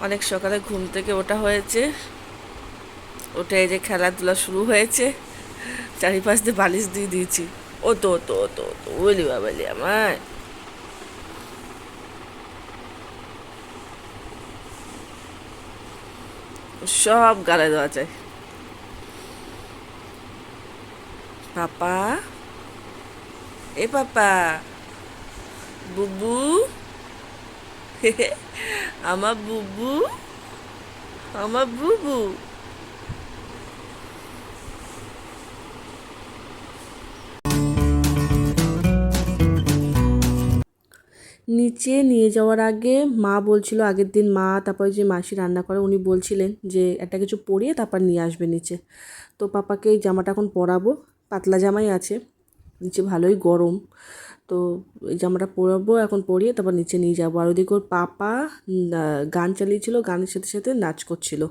অনেক সকালে ঘুম থেকে ওঠা হয়েছে, ওটা এই যে খেলাধুলা শুরু হয়েছে। চারিপাশ দিয়ে বালিশ দিয়ে দিয়েছি। ও তো ও তো ও তো ও তো বলি বাবালি আমার সব গালে দেওয়া যায়। পাপা, এ পাপা, বুবু, আমার বুবু, আমার বুবু। নিচে নিয়ে যাওয়ার আগে মা বলছিল, আগের দিন মা তারপরে যে মাসি রান্না করে উনি বলছিলেন যে একটা কিছু পরিয়ে তারপর নিয়ে আসবে নিচে। তো পাপাকে এই জামাটা এখন পরাবো, পাতলা জামাই আছে, নিচে ভালোই গরম। তো এই জামাটা পরাবো, এখন পরিয়ে তারপর নিচে নিয়ে যাবো। আর ওদিকে ওর পাপা গান চালিয়েছিল, গানের সাথে সাথে নাচ করছিল,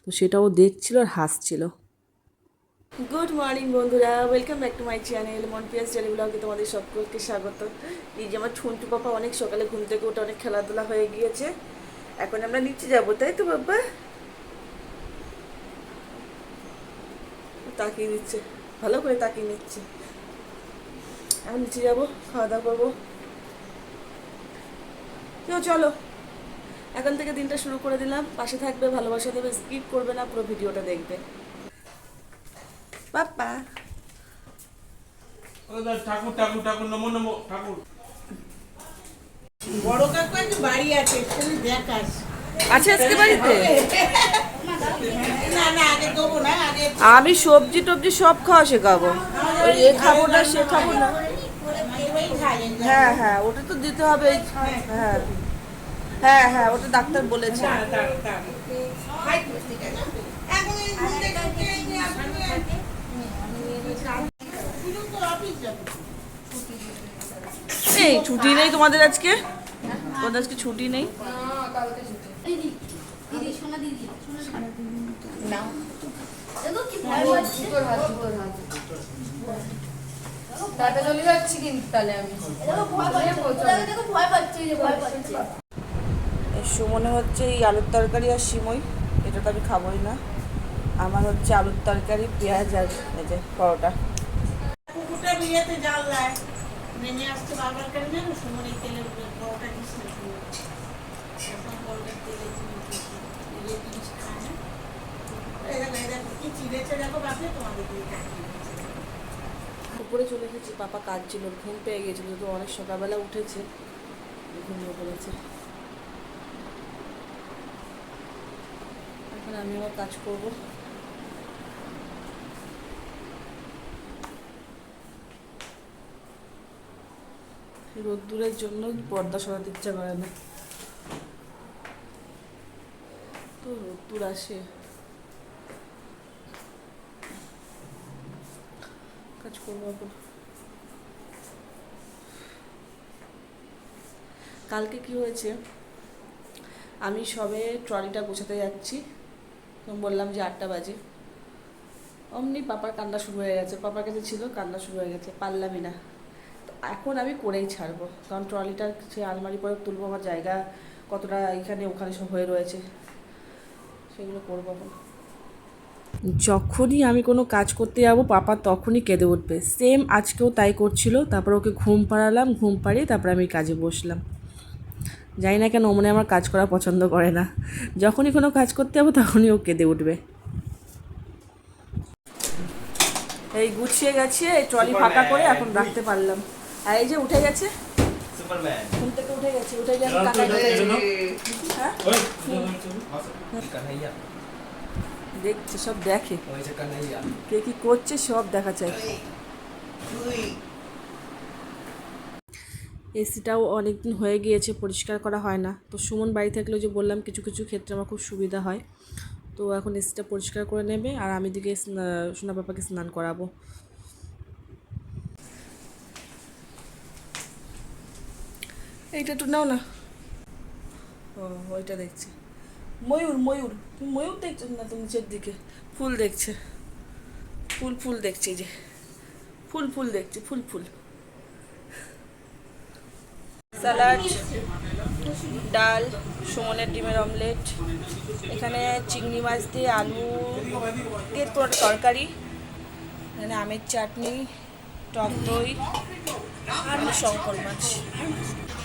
তো সেটাও দেখছিল আর হাসছিল। গুড মর্নিং বন্ধুরা, welcome back to my channel মনপিয়াস ডেলি ব্লগে তোমাদের সকলকে স্বাগত। এই যে আমার ছুন্টু পাপা অনেক সকালে ঘুম থেকে উঠে অনেক খেলাধুলা হয়ে গিয়েছে। এখন আমরা নিচে যাবো, তাই তো বাবা? তাকিয়ে দিচ্ছে, ভালো করে তাকিয়ে নিচ্ছে। এখন নিচে যাবো, খাওয়া দাওয়া করবো। কেউ চলো, এখন থেকে দিনটা শুরু করে দিলাম। পাশে থাকবে, ভালোবাসা দেবে, স্কিপ করবে না, পুরো ভিডিওটা দেখবে। পাপা ঠাকুর ঠাকুর ঠাকুর নমো নমো ঠাকুর। বড় কাকু একটু বাড়ি আছে, তুমি দেখাস। আছে আজকে বাড়িতে? না না, আগে দেবো না, আগে আমি সবজি টবজি সব খাওয়া শেখাবো। ওই এ খাবো না সে খাবো না। ওই খাই। হ্যাঁ হ্যাঁ, ওটা তো দিতে হবে। হ্যাঁ হ্যাঁ হ্যাঁ, ওটা ডাক্তার বলেছে। এখন এই ঘুম থেকে উঠে এই যে শুধু তো অফিস যাবো। এই ছুটি নেই তোমাদের আজকে? তোমাদের আজকে ছুটি নেই? টাটা চলে যাচ্ছি কিন্তু তাহলে আমি সুমনে হচ্ছে এই আলুর তরকারি আর সিমই, এটা তো আমি খাবোই না। আমার হচ্ছে আলুর তরকারি, পেঁয়াজ আর এই যে পরোটা। কুকুরটা বিয়েতে জানলায় নেমে আসছে বাবার কাছে, জানো সুমন এই তেলের বড়টা দিস না, সুমন এখন বড়টা তেলে দিয়ে জিনিস খায় না। এই দেখো কি চিড়েছে, দেখো বাপরে তোমাদের দিয়ে উপরে চলে এসেছি, পাপা কাজ ছিল, ঘুম পেয়ে গেছিল, তো অনেক সকালবেলা উঠেছে, ঘুমিয়ে পড়েছে। এখন আমি আমার কাজ করবো। রোদ্দুরের জন্য পর্দা সরাতে ইচ্ছা করে না, তো রোদ্দুর আসে। কাজ করবো এখন। কালকে কি হয়েছে, আমি সবে ট্রলিটা গোছাতে যাচ্ছি, বললাম যে 8টা বাজে, অমনি পাপার কান্না শুরু হয়ে গেছে। পাপার কাছে ছিল, কান্না শুরু হয়ে গেছে, পারলামই না। তো এখন আমি করেই ছাড়বো, কারণ ট্রলিটা সে আলমারি পরে তুলবো, আমার জায়গা কতটা এখানে ওখানে সব হয়ে রয়েছে, সেগুলো করবো এখন। যখনই আমি কোনো কাজ করতে যাবো পাপা তখনই কেঁদে উঠবে, সেম আজকেও তাই করছিল। তারপর ওকে ঘুম পাড়ালাম, ঘুম পাড়িয়ে তারপর আমি কাজে বসলাম। জানি না কেন ও মনে আমার কাজ করা পছন্দ করে না, যখনই কোনো কাজ করতে যাবো তখনই ও কেঁদে উঠবে। এই গুছিয়ে গেছে, এই ট্রলি ফাঁকা করে এখন রাখতে পারলাম। আর এই যে উঠে গেছে, সুপারম্যান ঘুম থেকে উঠে গেছে, উঠে গিয়ে আমি টাকা হ্যাঁ ওই কানাইয়া দেখছে, সব দেখে, ওই যে কানাইয়া কে কি করছে সব দেখা চাই। এসিটাও অনেকদিন হয়ে গিয়েছে, পরিষ্কার করা হয় না। তো সুমন বাড়ি থাকলেও যে বললাম কিছু কিছু ক্ষেত্রে আমার খুব সুবিধা হয়। তো এখন এসিটা পরিষ্কার করে নেবে, আর আমি দিকে সোনা পাপাকে স্নান করাবো। এইটা একটু নাও না। ও ওইটা দেখছি, ময়ূর ময়ূর, তুমি ময়ূর দেখছো না? তো নিচের দিকে ফুল দেখছে, ফুল ফুল দেখছে, এই যে ফুল ফুল দেখছে, ফুল ফুল। স্যালাড, ডাল, সুমনের ডিমের অমলেট, এখানে চিংড়ি মাছ দিয়ে আলু দিয়ে তরকারি, এখানে আমের চাটনি, টক দই আর শঙ্কর মাছ।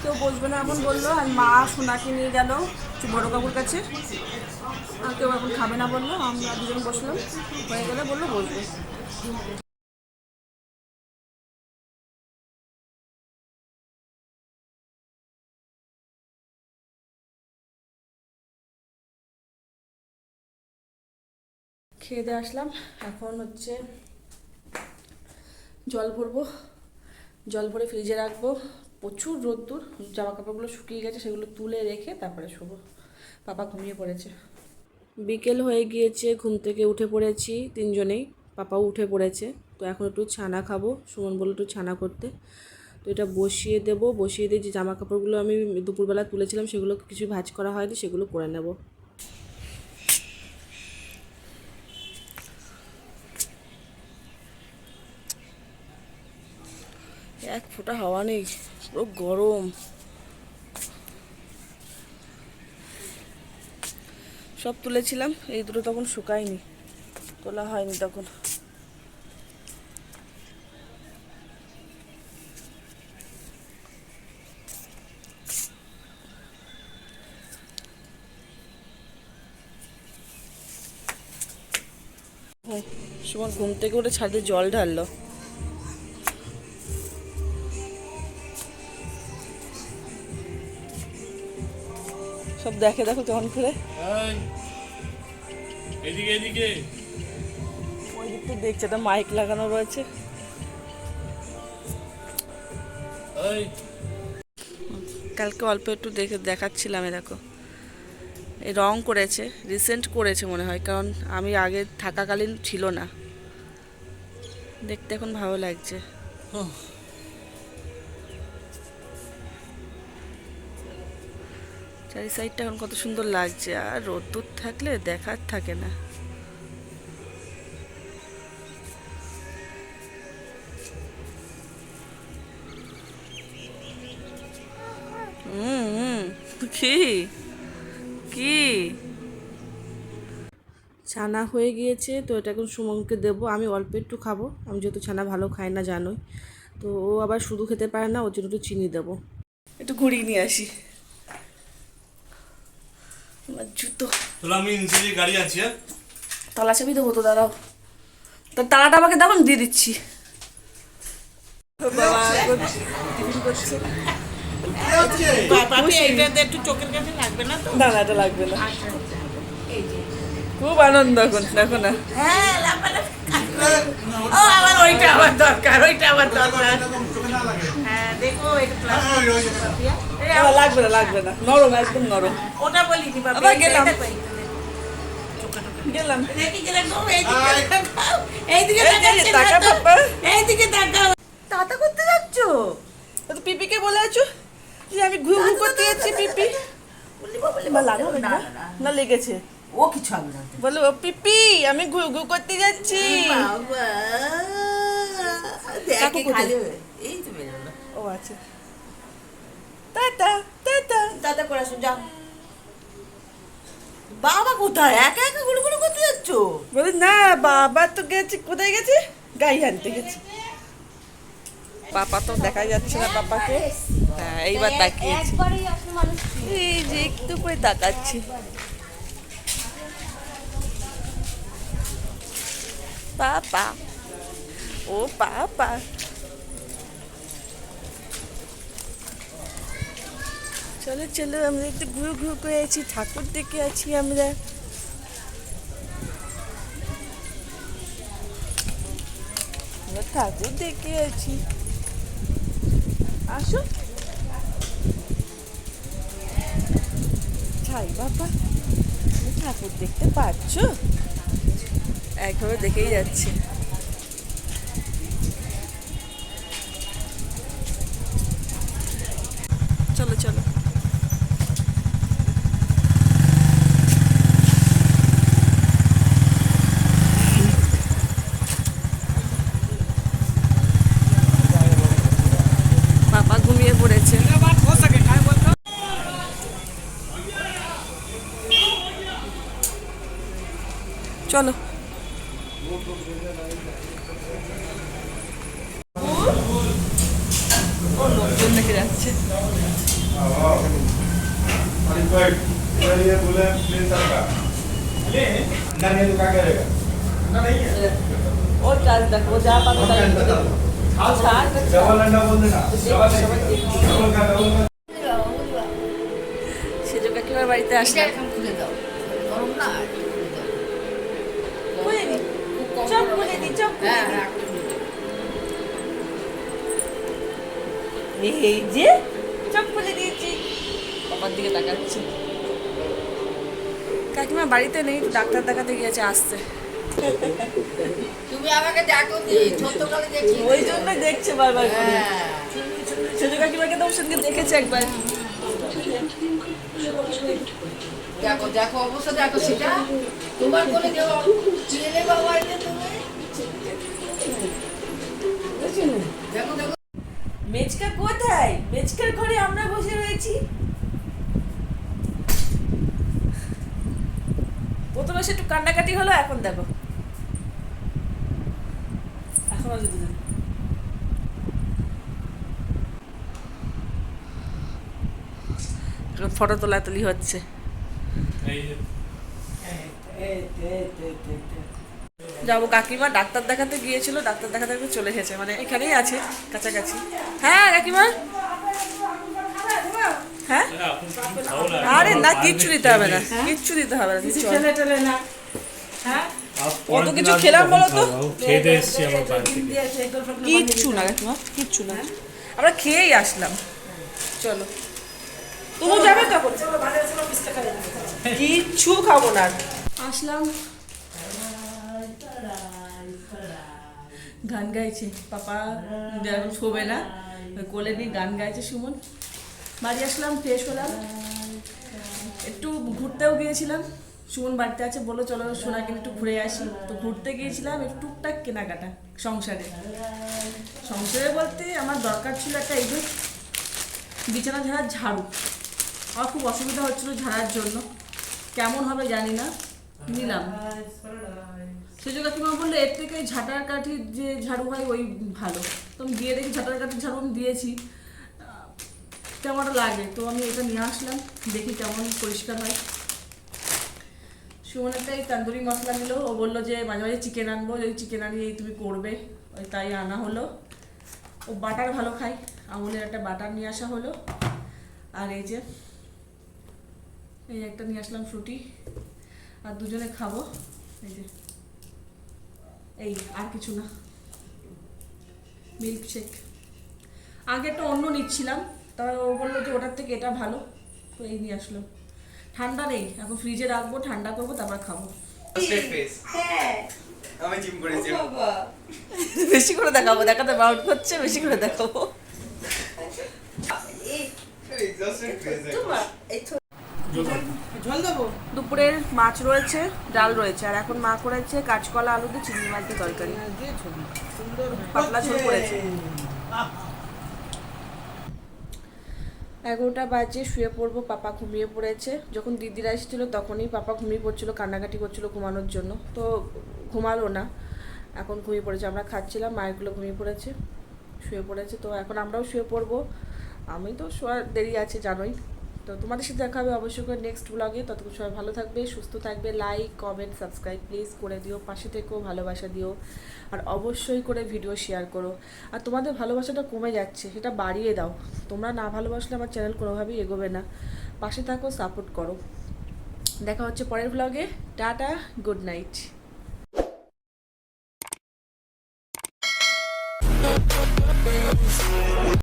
কেউ বসবে না এখন বললো, আর মা সোনাকে নিয়ে গেল বড় কাকুর কাছে, আর কেউ এখন খাবে না বললো, আমরা দুজন বসলাম, হয়ে গেলে বললো বসবে। খেয়ে দিয়ে আসলাম, এখন হচ্ছে জল ভরবো, জল ভরে ফ্রিজে রাখবো। প্রচুর রোদ্দুর, জামা কাপড়গুলো শুকিয়ে গেছে, সেগুলো তুলে রেখে তারপরে শোবো। পাপা ঘুমিয়ে পড়েছে। বিকেল হয়ে গিয়েছে, ঘুম থেকে উঠে পড়েছি তিনজনেই, পাপাও উঠে পড়েছে। তো এখন একটু ছানা খাবো, সুমন বললো একটু ছানা করতে, তো এটা বসিয়ে দেবো। বসিয়ে দিয়ে যে জামা কাপড়গুলো আমি দুপুরবেলা তুলেছিলাম সেগুলো কিছু ভাঁজ করা হয়নি, সেগুলো করে নেব। এক ফোঁটা হাওয়া নেই, পুরো গরম। সব তুলেছিলাম, এই দুটো তখন শুকায়নি, তোলা হয়নি তখন। সুমন ঘুম থেকে উঠে ছাদে জল ঢাললো। সব দেখে, দেখো কেমন করে এদিকে এদিকে ওই দিকটা দেখছে, একটা মাইক লাগানো রয়েছে। কালকে অল্প একটু দেখাচ্ছিলাম, দেখো এই রং করেছে, রিসেন্ট করেছে মনে হয়, কারণ আমি আগে থাকাকালীন ছিল না। দেখতে এখন ভালো লাগছে। চারি সাইডটা এখন কত সুন্দর লাগছে, আর রোদ্দুর থাকলে দেখার থাকে না। কি কি ছানা হয়ে গিয়েছে, তো এটা এখন সুমনকে দেবো। আমি অল্প একটু খাবো, আমি যেহেতু ছানা ভালো খাই না জানোই, তো ও আবার শুধু খেতে পারে না, ওর জন্য একটু চিনি দেবো। একটু ঘুরিয়ে নিয়ে আসি আমার জুতো। তাহলে আমি নিচে গাড়ি আছি। তালা চাবি দেবো তো, দাঁড়াও, তার তালাটা আমাকে দাও, আমি দিয়ে দিচ্ছি। বাবা টিফিন করছে। একটু চোখের কাছে লাগবে না তো? না না, এটা লাগবে না। খুব আনন্দ এখন, দেখো না। হ্যাঁ, ও আবার ওইটা আবার দরকার, ওইটা আবার দরকার। হ্যাঁ দেখো, এটা লাগবে না, লাগবে না, নরম, একদম নরম। ওটা বলি দি বাবা। আবার গেলাম গেলাম দেখি গেলে গো, এইদিকে টাকা পাপা, এইদিকে তাকাও। টাটা করতে যাচ্ছ? তো পিপিকে বলে আছো যে আমি ঘু ঘু করতে যাচ্ছি। পিপি বা লাগবে না, না লেগেছে? ও কিছু হবে না, বলো ও পিপি আমি ঘু ঘু করতে যাচ্ছি। বাবা দেখে খালি এই তো বেরোলো। ও আচ্ছা, টাটা টাটা। দাদা করে আসুন, যাও। বাবা কোথায় একা একা গুলো গুলো করতে যাচ্ছ? বলে না, বাবা তো গেছে, কোথায় গেছে? গাই আনতে গেছে। পাপা তো দেখা যাচ্ছে না পাপাকে। হ্যাঁ, এইবার তাকিয়েছি, এই যে একটু করে তাকাচ্ছি। পাপা, ও পাপা। চলো চলো, আমরা একটু ঘুরু ঘুরু করে আছি, ঠাকুর দেখে আছি আমরা। ঠাকুর দেখে আছি, আসো। ছাই বাবা, ঠাকুর দেখতে পাচ্ছ? একভাবে দেখেই যাচ্ছে। চলো চলো। পাপা ঘুমিয়ে পড়েছে। চলো। ও লোকজন দেখে যাচ্ছে। ওর কাজ দেখো, ও যা পাবে তাই করবে। সেজো কাকিমার বাড়িতে আসলে চপ বলে দি, চপ এই যে চপ বলে দিয়েছি। বাবার দিকে তাকাচ্ছি। কাকিমা বাড়িতে নেই, ডাক্তার দেখাতে গিয়েছে, আসছে। তুমি আমাকে দেখো নি, ছোটকালে দেখি। ওই জন্য দেখছে বারবার করে। সেজো কাকিমাকে তো ওর সঙ্গে দেখেছে একবার। দেখো দেখো অবস্থা দেখো, সেটা তোমার কোলে দেবো ছেলে বাবা এটা তুমি দেখো দেখো। মেচকা কোথায়? মেচকার ঘরে আমরা বসে রয়েছি। প্রথমে সে একটু কান্নাকাটি হলো, এখন দেখো এখন ফটো তোলাতুলি হচ্ছে। এই যে যাবো, কাকিমা ডাক্তার দেখাতে গিয়েছিল, ডাক্তার দেখাতে চলে এসেছে, মানে এখানেই আছে কাছাকাছি। হ্যাঁ কাকিমা, হ্যাঁ এখন কিছু খাও না। আরে না, কিচ্ছু দিতে হবে না, কিচ্ছু দিতে হবে না, কিচ্ছু হবে না। কত কিছু খেলাম বলো তো, খেতে এসছি আমার বাড়ি থেকে। কিচ্ছু না কাকিমা, কিচ্ছু না, আমরা খেয়েই আসলাম। চলো, তুমি যাবে তখন, কিচ্ছু খাবো না। আসলাম, গান গাইছে পাপা, এখন শোবে না, কোলে নিয়ে গান গাইছে সুমন। বাড়ি আসলাম, ফ্রেশ হলাম, একটু ঘুরতেও গিয়েছিলাম। সুমন বাড়িতে আছে, বলো চলো সোনাকে একটু ঘুরে আসি। তো ঘুরতে গিয়েছিলাম, একটু টুকটাক কেনাকাটা সংসারে। সংসারে বলতে আমার দরকার ছিল একটা, এই যে বিছানা ঝাড়ার ঝাড়ু। আমার খুব অসুবিধা হচ্ছিল ঝাড়ার জন্য, কেমন হবে জানি না, নিলাম। সেজো কাকিমা বললো এর থেকে ঝাঁটার কাঠির যে ঝাড়ু হয় ওই ভালো। তো আমি দিয়ে দেখি, ঝাঁটার কাঠির ঝাড়ু আমি দিয়েছি, কেমন লাগে। তো আমি এটা নিয়ে আসলাম, দেখি কেমন পরিষ্কার হয়। সুমন একটা এই তান্দুরি মশলা নিল, ও বললো যে মাঝে মাঝে চিকেন আনবো, ওই চিকেন আনিয়ে তুমি করবে, ওই তাই আনা হলো। ও বাটার ভালো খায়, আমুলের একটা বাটার নিয়ে আসা হলো। আর এই যে এই একটা নিয়ে আসলাম ফ্রুটি, আর দুজনে খাবো। এই যে এই, আর কিছু না, মিল্ক শেক। আগে একটা অন্য নিচ্ছিলাম, তবে ও বললো যে ওটার থেকে এটা ভালো, তো এই নিয়ে আসলাম। ঠান্ডা নেই, এখন ফ্রিজে রাখবো, ঠান্ডা করবো, তারপর খাবো। আমি জিম করেছি। বেশি করে দেখাবো, দেখাতে বাউট করছে, বেশি করে দেখাবো। দুপুরের মাছ রয়েছে, ডাল রয়েছে, আর এখন মা করেছে কাঁচকলা আলু দিয়ে চিংড়ি মাছ দিয়ে তরকারি, পাতলা ঝোল করেছে। 11টা বাজে, শুয়ে পড়বো, পাপা ঘুমিয়ে পড়েছে। যখন দিদিরা এসেছিলো তখনই পাপা ঘুমিয়ে পড়ছিলো, কান্নাকাটি করছিলো ঘুমানোর জন্য, তো ঘুমালো না, এখন ঘুমিয়ে পড়েছে। আমরা খাচ্ছিলাম, মায়েরগুলো ঘুমিয়ে পড়েছে, শুয়ে পড়েছে। তো এখন আমরাও শুয়ে পড়বো, আমি তো শোয়ার দেরি আছে জানোই। তো তোমাদের সাথে দেখা হবে অবশ্যই করে নেক্সট ব্লগে। ততক্ষণ সবাই ভালো থাকবে, সুস্থ থাকবে। লাইক কমেন্ট সাবস্ক্রাইব প্লিজ করে দিও, পাশে থেকেও ভালোবাসা দিও, আর অবশ্যই করে ভিডিও শেয়ার করো। আর তোমাদের ভালোবাসাটা কমে যাচ্ছে, সেটা বাড়িয়ে দাও। তোমরা না ভালোবাসলে আমার চ্যানেল কোনোভাবেই এগোবে না। পাশে থাকো, সাপোর্ট করো। দেখা হচ্ছে পরের ব্লগে। Tata, good night.